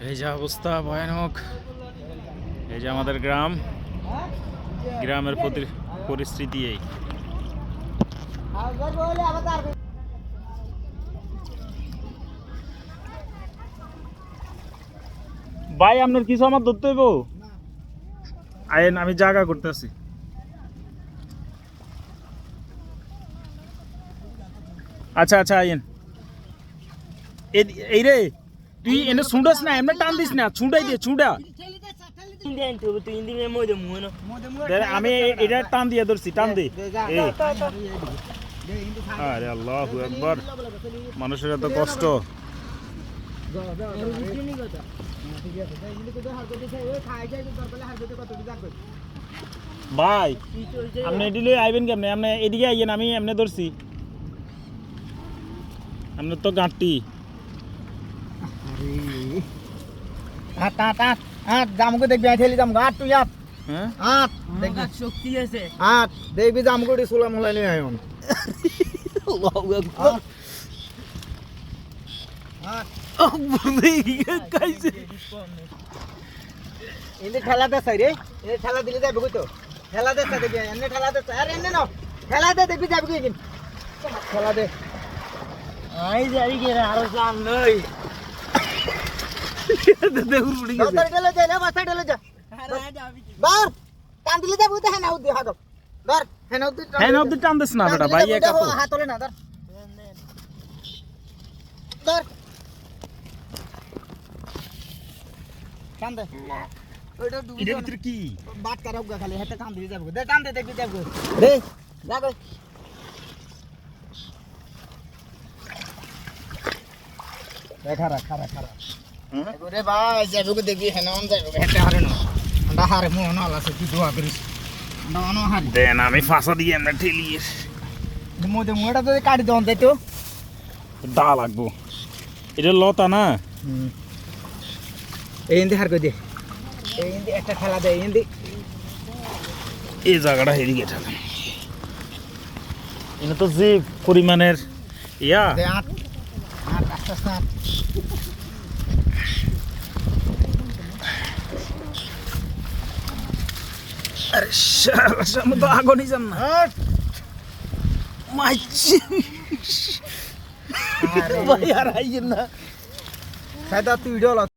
এই যে অবস্থা ভয়ানক। এই যে আমাদের গ্রাম, গ্রামের পরিস্থিতি এই। ভাই আপনার কিছু আমার ধরতে হইব? আইন, আমি জায়গা করতেছি। আচ্ছা আচ্ছা আইন। এই রে, তুই এনে ছুঁড়াস না, এমনি টান দিস না, ছুঁড়াই দিয়ে ছুঁড়া। আমি এটা টান দিয়ে ধরছি, টান দি। আরে আল্লাহু আকবার, মানুষের এত কষ্ট। ভাই আপনি এদিকে আইবেন কেমনে? আপনি এদিকে আইয়েন, আমি এমনি ধরছি। আপনার তো গাঁটটি। জামগো দেখবি ঠেলি জামগো আট তুই আট হ্যাঁ আট দেখবি শক্তি আছে। আট দেখবি জামগো ডি সুলা মুলাই লই আইন আল্লাহু আকবার। আট কাইছে ইন্দে ঠেলা দে সাইরে এ ঠেলা দিলে যাবে কই তো ঠেলা দে সা দেখবি এনে ঠেলা দে আরে এনে নাও ঠেলা দে দেখবি যাবে কই ঠেলা দে আই জারি কে আর জান নই। দেখুন উড়ে দাও ঠেলা দে না বাসা ঠেলা যা বার টান দিলে যাবে তো হেনা উদ্দি হাত ধর হেনা উদ্দি হ্যাঁ না অব্দি টান দিস না বেটা, ভাই একা তো। হাত তোলে না ধর ধর টান দে ওইটা ডুবি এটার ভিতরে কি? বাট কারাও গা খালি হেতে টান দিলে যাবে দে টান দে দেখবি যাবে রে যা কই দেখা রাখ খারা খারা রে ভাই যাবে দেখবি হেনা অন যাবে হেতে হারে না আন্ডা হারে মো না আলাসে কি দোয়া করিস আন্ডা অন হারে দেন আমি ফাঁসা দিয়ে এমনি ঠেলিয়ে মোদে মোটা তো কাটি দন দে তো দা লাগবো। এটা লতা না? এই ইন্দি হার কই দে এই ইন্দি একটা খেলা দে ইন্দি এই জায়গাটা হেরিয়ে ঠেলে। এটা তো যে পরিমাণের ইয়া। দে আট আট আট আট আরে শালা তো আগুনই যান না। মাইছি আরে ভাই আর আইয়েন না। সাইদা তুই ডল